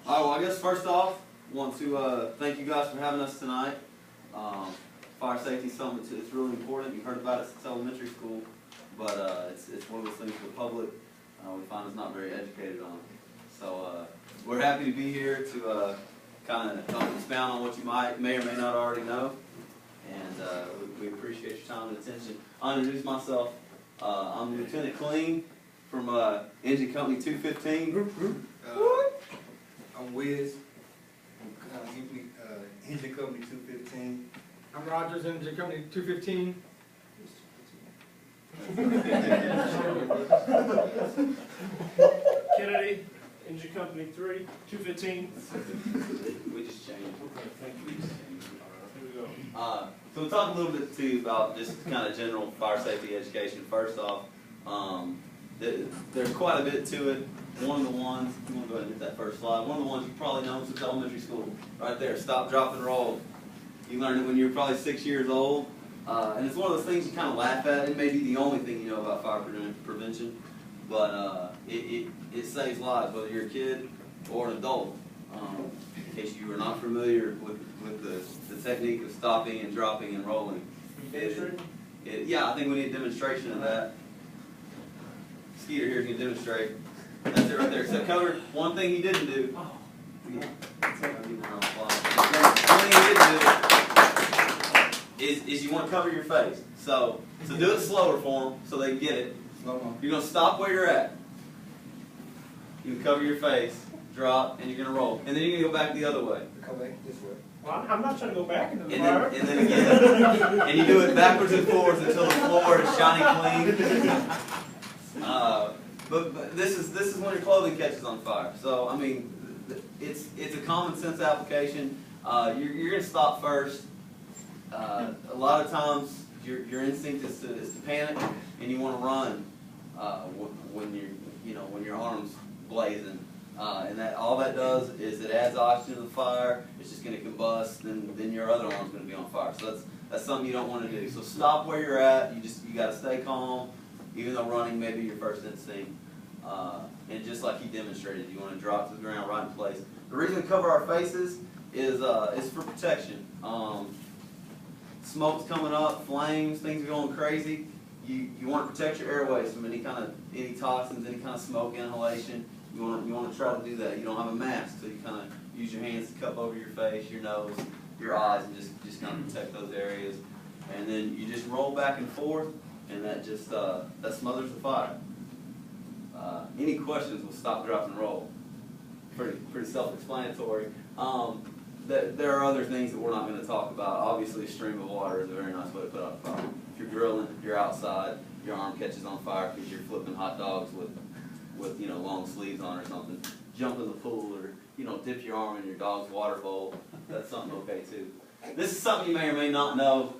Well, I guess first off, want to thank you guys for having us tonight. Fire safety is something it's really important. You've heard about it since elementary school, but it's one of those things the public we find is not very educated on. So we're happy to be here to kind of help expound on what you may or may not already know, and we appreciate your time and attention. I'll introduce myself. I'm Lieutenant Clean from Engine Company 215. I'm Wiz, Engine Company 215. I'm Rogers, Engine Company 215. Kennedy, Engine Company 215. We just changed. Okay, thank you. Here we go. So we'll talk a little bit too about just kind of general fire safety education. First off, there's quite a bit to it. One of the ones, you want to go ahead and hit that first slide, one of the ones you probably know since elementary school, right there, stop, drop, and roll. You learned it when you were probably 6 years old, and it's one of those things you kind of laugh at. It may be the only thing you know about fire prevention, but it saves lives, whether you're a kid or an adult. In case you are not familiar with the technique of stopping and dropping and rolling. Yeah, I think we need a demonstration of that. Skeeter here's going to demonstrate. That's it right there. So cover one thing he didn't do. One thing he didn't do is you want to cover your face. So do it slower for them so they can get it. You're going to stop where you're at. You can cover your face, drop, and you're going to roll. And then you're going to go back the other way. Come back this way. Well, I'm not trying to go back into the And fire. then again. And you do it backwards and forwards until the floor is shining clean. But this is when your clothing catches on fire. So I mean, it's a common sense application. You're going to stop first. A lot of times your instinct is to panic and you want to run when your arm's blazing. And all that does is it adds oxygen to the fire. It's just going to combust, and then your other arm's going to be on fire. So that's something you don't want to do. So stop where you're at. You got to stay calm. Even though running may be your first instinct, and just like he demonstrated, you want to drop to the ground right in place. The reason we cover our faces is for protection. Smoke's coming up, flames, things are going crazy. You want to protect your airways from any toxins, any kind of smoke inhalation. You want to try to do that. You don't have a mask, so you kind of use your hands to cup over your face, your nose, your eyes, and just kind of protect those areas. And then you just roll back and forth. And that just that smothers the fire. Any questions? We'll stop, drop, and roll. Pretty self-explanatory. There are other things that we're not going to talk about. Obviously, a stream of water is a very nice way to put out a fire. If you're grilling, if you're outside, your arm catches on fire because you're flipping hot dogs with long sleeves on or something. Jump in the pool or dip your arm in your dog's water bowl. That's something okay too. This is something you may or may not know.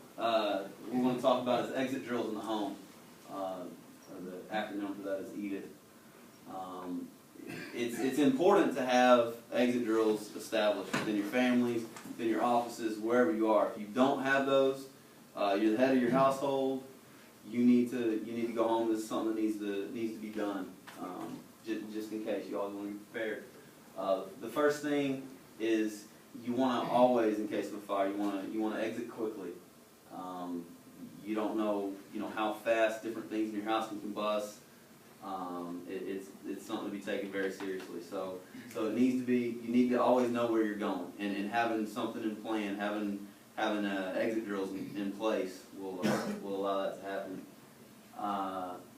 We want to talk about is exit drills in the home. The acronym for that is EDIT. It's important to have exit drills established within your families, within your offices, wherever you are. If you don't have those, you're the head of your household. You need to go home. This is something that needs to be done, just in case you always want to be prepared. The first thing is you want to always, in case of a fire, you want to exit quickly. You don't know how fast different things in your house can combust. It's something to be taken very seriously. So it needs to be. You need to always know where you're going, and having something in plan, having exit drills in place will allow that to happen.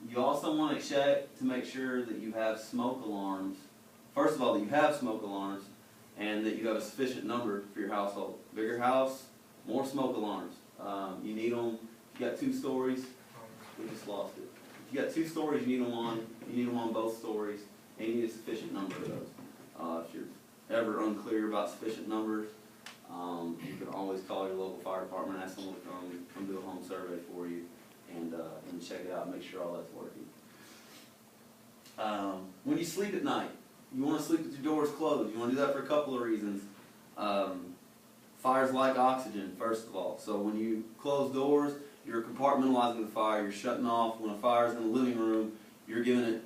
You also want to check to make sure that you have smoke alarms. First of all, that you have smoke alarms, and that you have a sufficient number for your household. Bigger house, more smoke alarms. You need them. If you got 2 stories, we just lost it. If you got 2 stories, you need them on both stories, and you need a sufficient number of those. If you're ever unclear about sufficient numbers, you can always call your local fire department, ask them to come do a home survey for you, and check it out and make sure all that's working. When you sleep at night, you want to sleep with your doors closed. You want to do that for a couple of reasons. Fires like oxygen, first of all. So when you close doors, you're compartmentalizing the fire. You're shutting off. When a fire's in the living room, you're giving it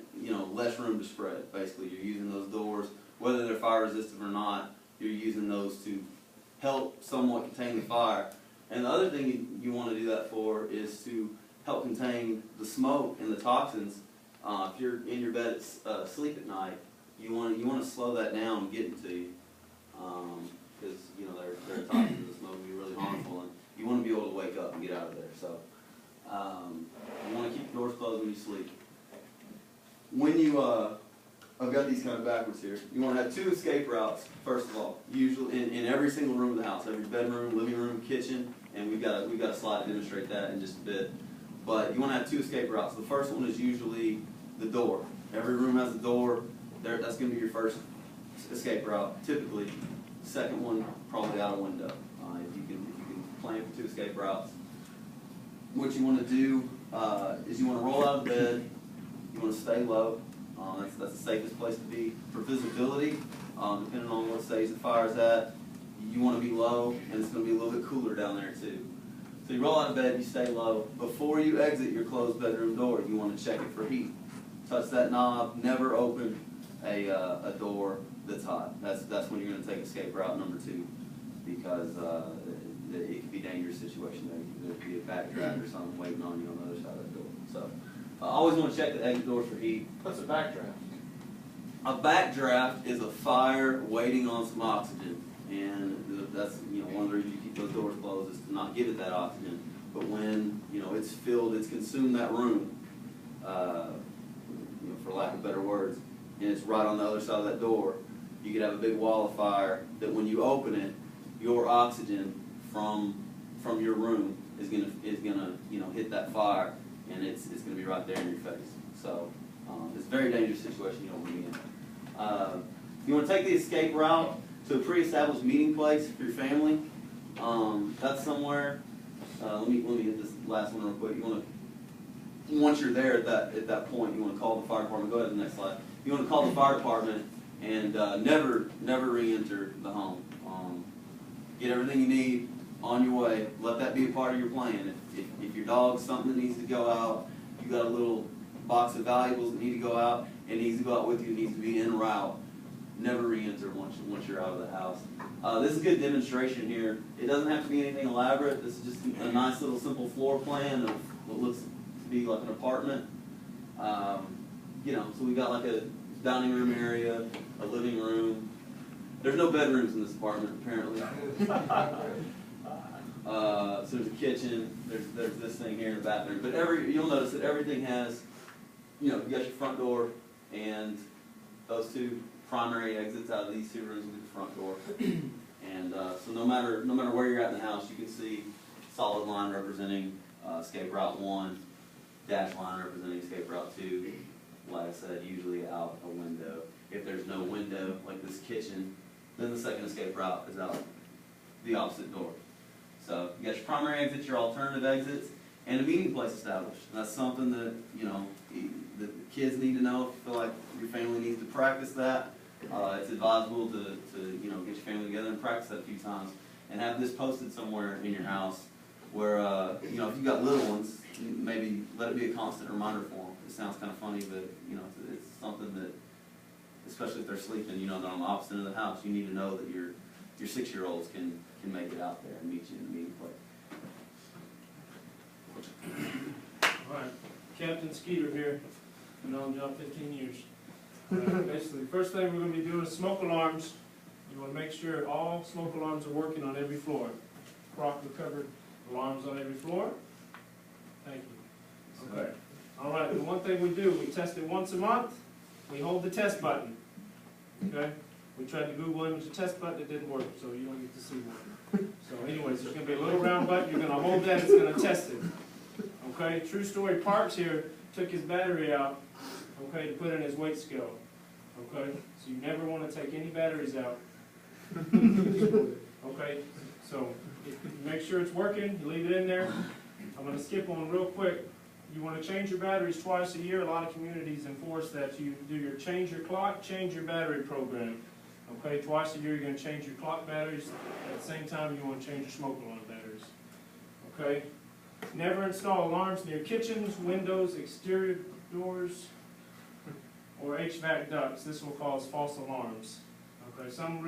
less room to spread. Basically, you're using those doors whether they're fire resistant or not, you're using those to help somewhat contain the fire. And the other thing you want to do that for is to help contain the smoke and the toxins. If you're in your bed asleep at night, you want to slow that down getting to you, because you know there are toxins and smoke can be really harmful, and you want to be able to wake up and get out of there. So you want to keep the doors closed when you sleep. When you I've got these kind of backwards here. You want to have 2 escape routes, first of all, usually in every single room of the house, every bedroom, living room, kitchen, and we've got a slide to demonstrate that in just a bit. But you want to have 2 escape routes. The first one is usually the door. Every room has a door. That's going to be your first escape route, typically. Second one, probably out a window. If you can plan for 2 escape routes. What you want to do is you want to roll out of bed. You want to stay low. That's the safest place to be. For visibility, depending on what stage the fire's at, you want to be low, and it's going to be a little bit cooler down there too. So you roll out of bed, you stay low. Before you exit your closed bedroom door, you want to check it for heat. Touch that knob. Never open a door that's hot. That's when you're going to take escape route number 2, because it could be a dangerous situation. There could be a backdraft or something waiting on you on the other side of that door. So I always want to check the exit doors for heat. What's a backdraft? A backdraft is a fire waiting on some oxygen, and that's one of the reasons you keep those doors closed is to not give it that oxygen. But when it's filled, it's consumed that room, for lack of better words, and it's right on the other side of that door, you could have a big wall of fire that when you open it, your oxygen from your room is gonna hit that fire, and it's gonna be right there in your face. So it's a very dangerous situation you don't want to be in. You want to take the escape route to a pre-established meeting place for your family. That's somewhere. Let me hit this last one real quick. You want to, once you're there at that point, you want to call the fire department. Go ahead to the next slide. You want to call the fire department and never re-enter the home. Get everything you need on your way. Let that be a part of your plan. If your dog's something that needs to go out, you got a little box of valuables that need to go out, it needs to go out with you, it needs to be en route. Never re-enter once you're out of the house. This is a good demonstration here. It doesn't have to be anything elaborate. This is just a nice little simple floor plan of what looks to be like an apartment. So we got like a dining room area, a living room. There's no bedrooms in this apartment apparently. So there's a kitchen. There's this thing here in the bathroom. But you'll notice that everything has, you got your front door and those 2 primary exits out of these 2 rooms will be the front door. And so no matter where you're at in the house, you can see solid line representing escape route 1, dash line representing escape route 2. Like I said, usually out a window. If there's no window, like this kitchen, then the second escape route is out the opposite door. So you got your primary exits, your alternative exits, and a meeting place established. And that's something that the kids need to know. If you feel like your family needs to practice that, it's advisable to get your family together and practice that a few times, and have this posted somewhere in your house where if you've got little ones, maybe let it be a constant reminder for them. It sounds kind of funny, but it's something that, especially if they're sleeping, that on the opposite end of the house, you need to know that your 6-year-olds can make it out there and meet you in the meeting place. All right, Captain Skeeter here, been on the job 15 years. Basically, the first thing we're going to be doing is smoke alarms. You want to make sure all smoke alarms are working on every floor. Properly covered alarms on every floor. Thank you. Okay. All right, the one thing we do, we test it once a month. We hold the test button. Okay? We tried to Google image the test button, it didn't work, so you don't get to see one. So anyways, there's going to be a little round button, you're going to hold that, it's going to test it. Okay, True Story Parks here took his battery out, okay, to put in his weight scale. Okay, so you never want to take any batteries out. Okay, so you make sure it's working, you leave it in there. I'm going to skip on real quick. You want to change your batteries twice a year. A lot of communities enforce that. You do your change your clock, change your battery program. Okay, twice a year you're going to change your clock batteries. At the same time, you want to change your smoke alarm batteries. Okay, never install alarms near kitchens, windows, exterior doors, or HVAC ducts. This will cause false alarms. Okay, some reason